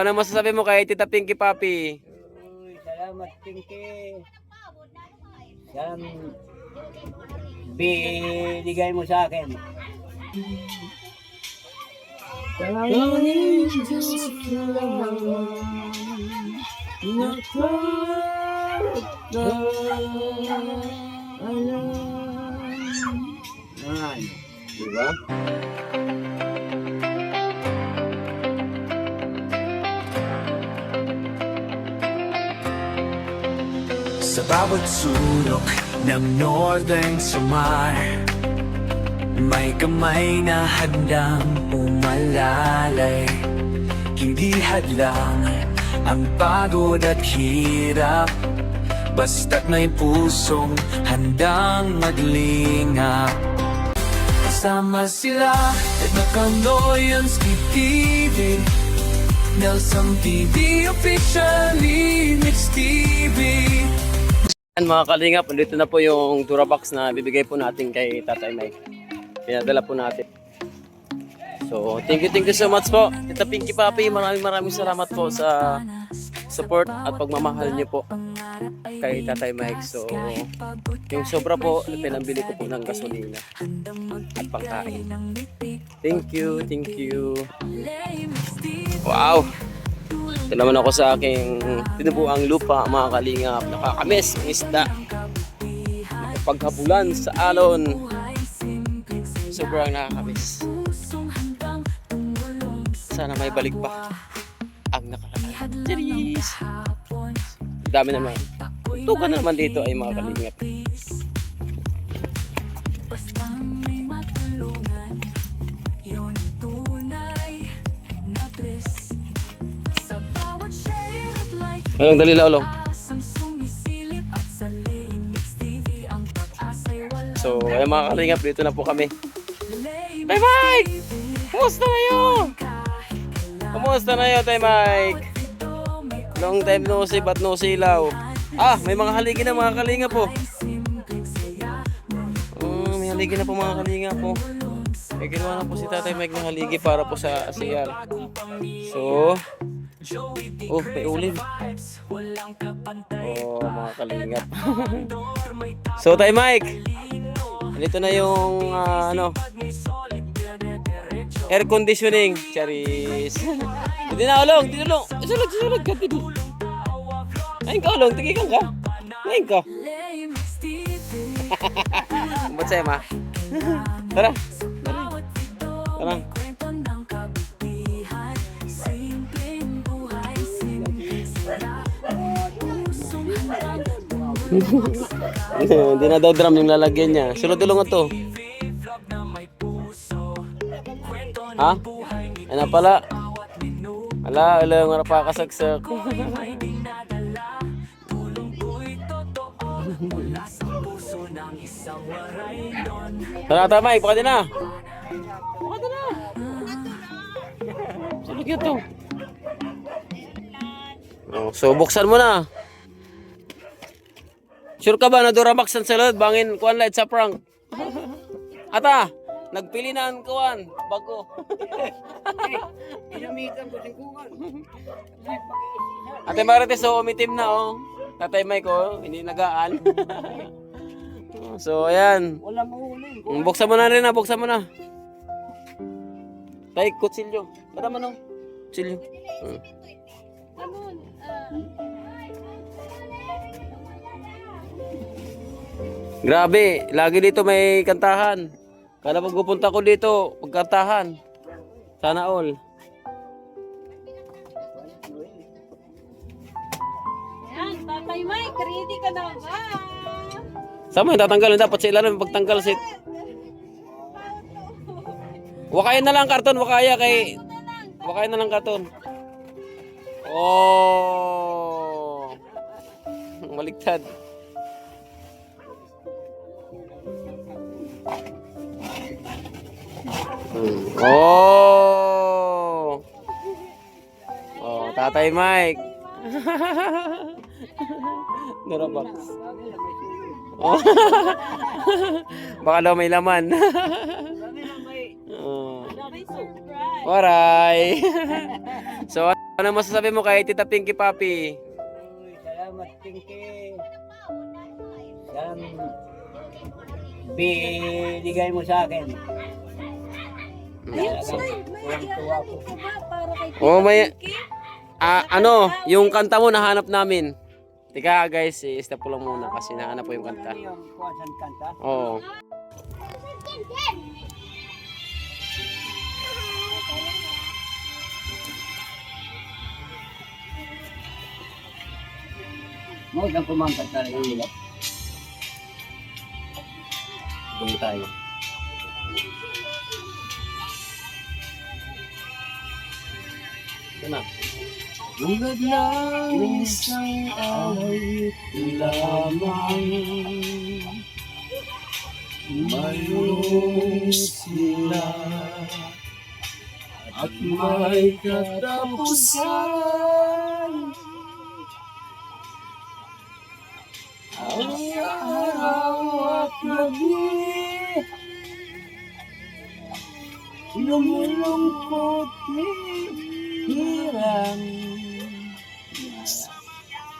Ano masasabi mo kay Tita Pinky Papi? Uy, salamat, Pinky. Yan, binigay mo sa akin. Diba? Sa bawat sulok ng Northern Samar, may kamay na handang umalalay. Hindi hadlang ang pagod at hirap, basta't may pusong handang maglingap. Kasama sila at Nakanoyanski TV, Nelson TV, officially Mix TV. Yan mga kalingap, dito na po yung Durabox na bibigay po natin kay Tatay Mike. Pinadala po natin. So, thank you so much po. Tita Pinky Papi, maraming salamat po sa support at pagmamahal niyo po kay Tatay Mike. So, yung sobra po, pinambili ko po ng gasolina at pangkain. Thank you. Wow! Ito naman ako sa aking tinubuang lupa, mga kalingap. Nakakamiss ang isda. Paghabulan sa alon. Sobrang nakakamiss. Sana may balik pa ang nakaraan. Cheers! Dami naman. Tugan naman dito ay mga kalingap. Walang dalila ulo. So, ay mga kalingap, dito na po kami. Tay Mike! Kumusta na yun? Kumusta na yun, Tay Mike? Long time no see, but no silaw. Ah, may mga haligi na mga kalingap po. May haligi na po mga kalingap po. May ginawa na po si Tatay Mike ng haligi para po sa ASEAN. So, may ulim. Mga kalingap. So, Tay Mike, dito na yung air conditioning. Charis. Hindi na ulong, dito ulong. Isulog ka dito. Ngayon ka ulong, tigikan ka. Ngayon ka. Ba't sa'yo, ma? Tara. Hindi na daw drum yung lalagyan niya. Sulod-ulong ito. Ha? Ano pala? Ala, nga napakasagsak. Tara, Tamay, baka din na. Sulog yun to. So, buksan mo na. Sure ka ba na Duramax ang salad? Bangin, kuhan light sa prank. Ata, nagpili na ang kuhan. Bago. Pinamitan ko sing kuhan. Ate Marites, so umitim na oh. Tatay Mike oh, hindi nagaan. So, ayan. Wala mahuli. Buksan mo na rin na, buksan mo na. Tay, kutsilyo. Para mo no? Kutsilyo. Grabe, lagi dito may kantahan. Kada pagpupunta ko dito, pagkantahan. Sana all. Yan, Tatay Mike, ready ka na ba? Sama yung tatanggalin dapat sa ilalim pagtanggal sit. Wakayan na lang karton, wakaya kay wakayan na lang karton. Oh. Maligtad. Oh. Oh, Tatay Mike. Durabox. Oh. Baka daw may laman. Oh. May surprise. Waray. So, Ano masasabi mo kay Tita Pinky Papi? Uy, salamat Pinky. Sa binigay mo sa akin. Ayun, Talagang May tuwang-tuwa ko. ka ba para kay Tita Oh, may- Pinky? Ano, yung kanta mo nahanap namin. Tika guys, i-stop ko lang muna kasi nahanap po yung kanta. Ano yung kuwasan kanta? Oo. Mo lang kumangkat talaga nila. Tuloy tayo. Ito na. Hanggat lang isang awit lamang. Mayroon sila at may katapusan. Ang araw at gabi lumulungkot ni hirang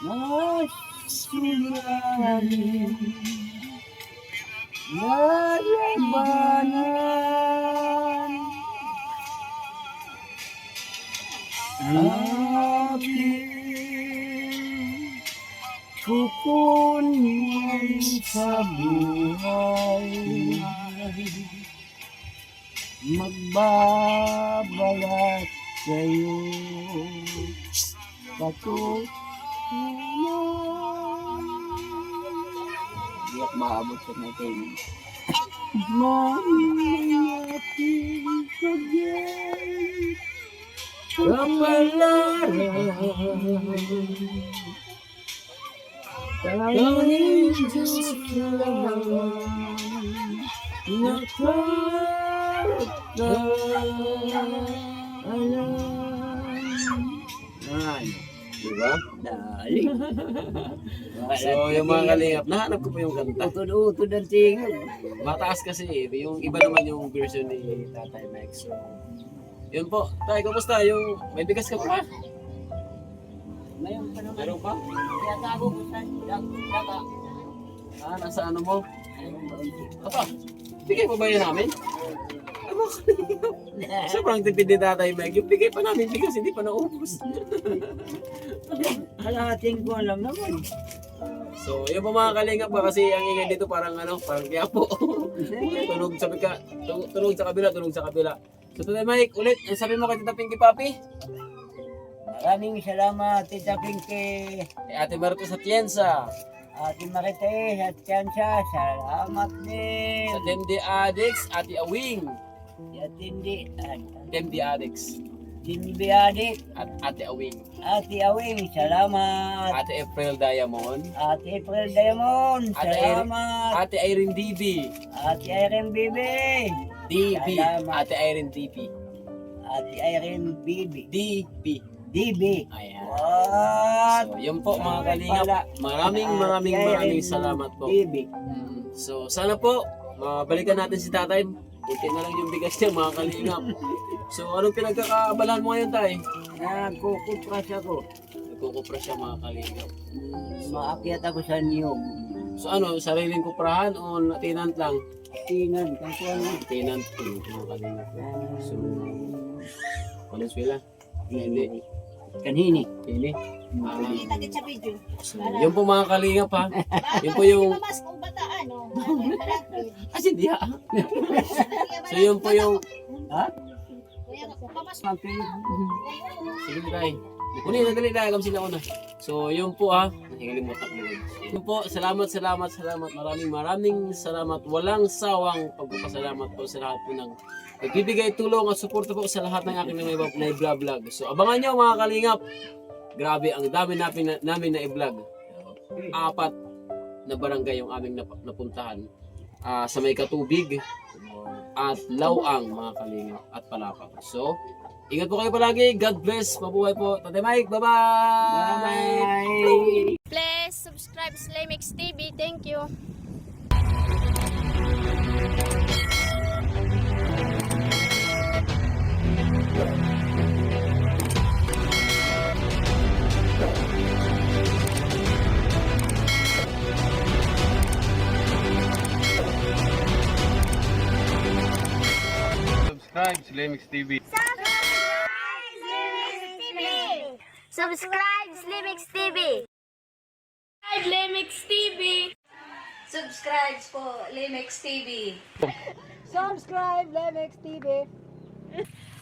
mga suliranin na labanan. Aking kukunin sa buhay, magbabalat sa'yo patuloy. Hindi at maabot sa natin. Mayating pag-ibig kapalaran, tanging Diyos lang nakakaalam. Diba? Dali. So, yung mga kalingap, nahanap ko po yung kanta. Utod-utod ang tingog. Mataas kasi eh. Yung iba naman yung version ni Tatay Mike. So, yun po. Tay, kumusta? Yung may bigas ka pa? Ngayon pa naman. Meron pa? Kaya tago ko sa daga. Nasa ano mo? Apa? Bigay pa ba yun namin? Ano kalingap? Sobrang tipid ni Tatay Mike. Yung bigay pa namin bigas, hindi pa naubos. Kalahating ko lang naman. So, yun po mga kalingap ba kasi ang ingay dito parang parang Quiapo. Tulog sa tulog sa kabila, tulog sa kabila. So, Tatay Mike, ulit, ang sabi mo kay Tita Pinky Papi? Maraming salamat, Tita Pinky. Kay Ate Marites Atienza. Ate Marites at Tiansya, salamat din. Sa Temdi Addicts, Ate Awing. At hindi, Temdi Addicts. Dinbiadik, At Ate Awing. Ate Awing, salamat. Ate April Diamond. Ate April Diamond, Ate salamat. Ate Irene DB. Ate Irene Bibi. DB. Salamat. Ate Irene DB. Ate Irene Bibi. DB. DB. Ayan. What? So, yun po mga kalingap. Maraming salamat po. DB. So, sana po, mabalikan natin si Tatay. Buti na lang yung bigas niya, mga kalingap. So, anong pinagkakaabalahan mo ngayon, Tay? Nagkukupras ako. Nagkukupra siya, mga kalingap. Maakyat ako sa niyog. So, sariling kuprahan o tenant lang? Tinan, kung ano. Tenant po, mga kalingap. So, Valenzuela? Hindi. Kanini. Hindi. Kita sa video. So, yun po mga kalingap ha. Yun po yung... Mas kung bata, ano? Kasi hindi ha. So, yun po yung... Ha? Pamas Mampili. Sige tayo. Kunin na dali na, sila una. So, yun po ha. Nakikalimutan ko yun. Yun po, salamat. Maraming salamat. Walang sawang pagpapasalamat po sa lahat po ng nagbibigay tulong at suporta po sa lahat ng aking na i-vlog. So, abangan nyo mga kalingap. Grabe, ang dami namin na i-vlog. 4 na barangay yung aming napuntahan. Sa May Katubig at Lawang mga kalingap at Palapag. So, ingat po kayo palagi. God bless. Mabuhay po. Tatay Mike, bye-bye! Bye. Please subscribe Slimix TV. Thank you. Lemix TV. Subscribe Slimix TV. Subscribe Lemix TV. Subscribe po, Limex TV. Subscribe, Lemex TV.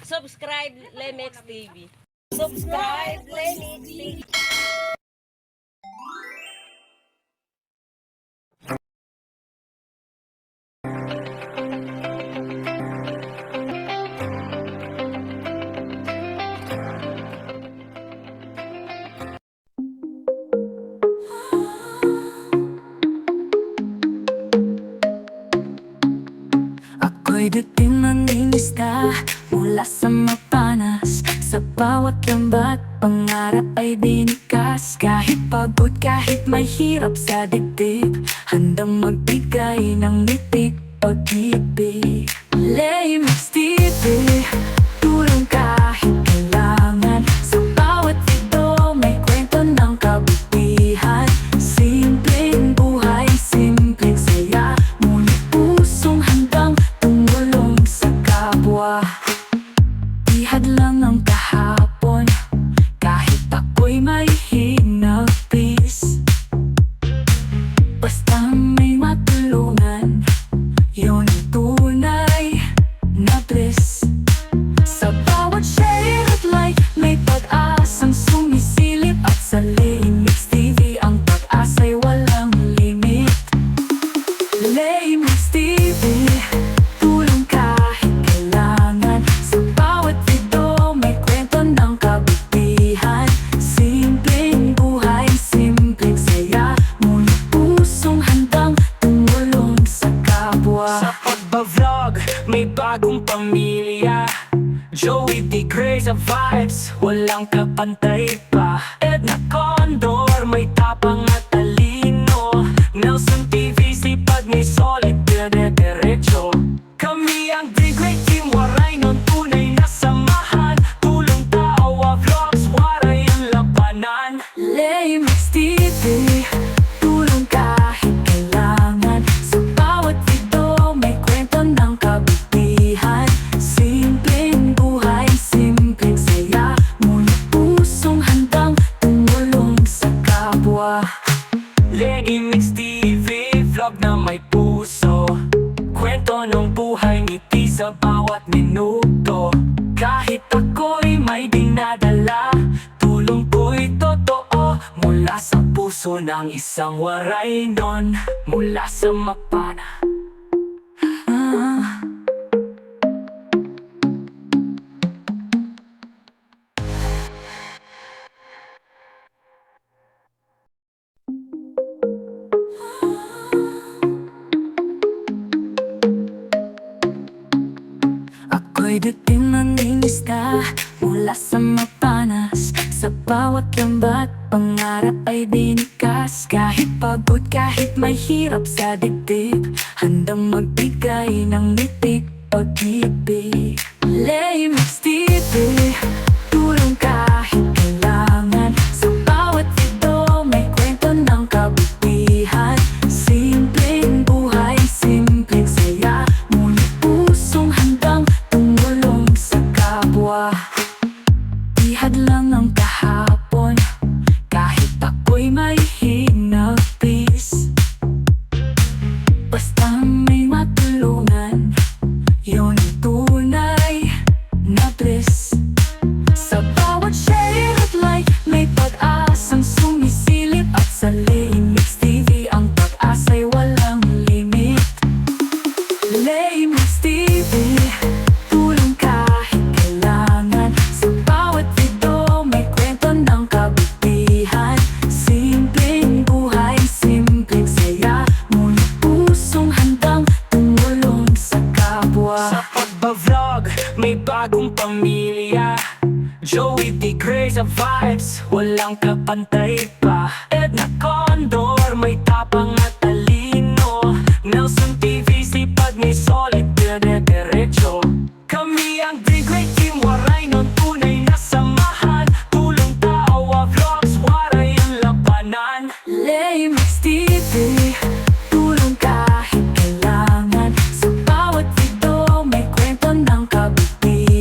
Subscribe, Limex TV. Subscribe, Limex TV. Ako'y dating naninista mula sa mapanas. Sa bawat lambat, pangarap ay dinikas. Kahit pagod, kahit may hirap sa dibdib, handang magbigay ng nitik, pag-ibig. Lemix TV, tulong kahit kailangan. Sa bawat ito, may kwento ng kabutihan. Simpleng buhay, simpleng saya, ngunit pusong handang tumulong sa kapwa. Ihad lang ang kahapon, kahit ako'y may hinapis. Basta may matulungan, yun ang tunay na bliss. Sa bawat share at like, may pag-asang sumisilip. At sa Lemix TV, ang pag-asa'y walang limit. Lemix TV, tulong kahit kailangan. Sa bawat video, may kwento ng kabutihan. Simpleng buhay, simpleng saya, ngunit pusong handang tumulong sa kapwa. Sa pagbablog, may bagong pamilya. Joey D. Gray sa vibes, walang kapantay pa. Edna Condor, may tapang at talino. Nelson TV, sipag may solid, dire-diretso. Kami ang The Great Team, waray nun tunay na samahan. Tulong tawa, vlogs, waray ang labanan. Lemix TV, tulong kahit kailangan. Sa bawat video, may kwento ng kabutihan. Simpleng buhay, simpleng saya, ngunit pusong handang tumulong sa kapwa. Lemix TV, vlog na may puso. Kwento ng buhay, ngiti sa bawat minuto. Kahit ako'y may dinadala, tulong ko'y totoo. Mula sa puso ng isang waray nun, mula sa mapana. Ako'y dating naninista mula sa mapanas. Sa bawat lambat, pangarap ay dinikas. Kahit pagod, kahit may hirap sa dibdib, handang magbigay ng nitik, pag-ibig. Lemix TV, tulong kahit kailangan. Sa bawat video, may kwento ng kabutihan. Simpleng buhay, simpleng saya, ngunit pusong handang tumulong sa kapwa. Ihad lang ang kahapon, kahit ako'y may hinapis. Basta may matulungan, yun ang tunay na bliss. Sa bawat share at like, may pag-asang sumisilip. At sa Lemix TV, ang pag-asa'y walang limit. Lemix TV, tulong kahit kailangan. Sa bawat video, may kwento ng kabutihan. Simpleng buhay, simpleng saya, ngunit pusong handang tumulong sa kapwa. Sa pagbablog, may bagong pamilya. Joey D. Gray sa vibes, walang kapantay pa. Edna Condor, may tapang at talino. Nelson TV, sipag may solid, dire-diretso. Kami ang The Great Team, waray nun tunay na samahan. Tulong tawa, vlogs, waray ang labanan. Lemix TV, tulong kahit kailangan. Sa bawat video, may kwento ng kabutihan.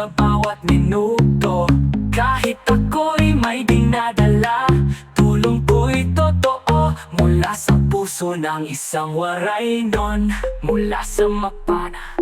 sa bawat minuto. Kahit ako'y may dinadala, tulong ko'y totoo mula sa puso ng isang waray nun, mula sa mapana.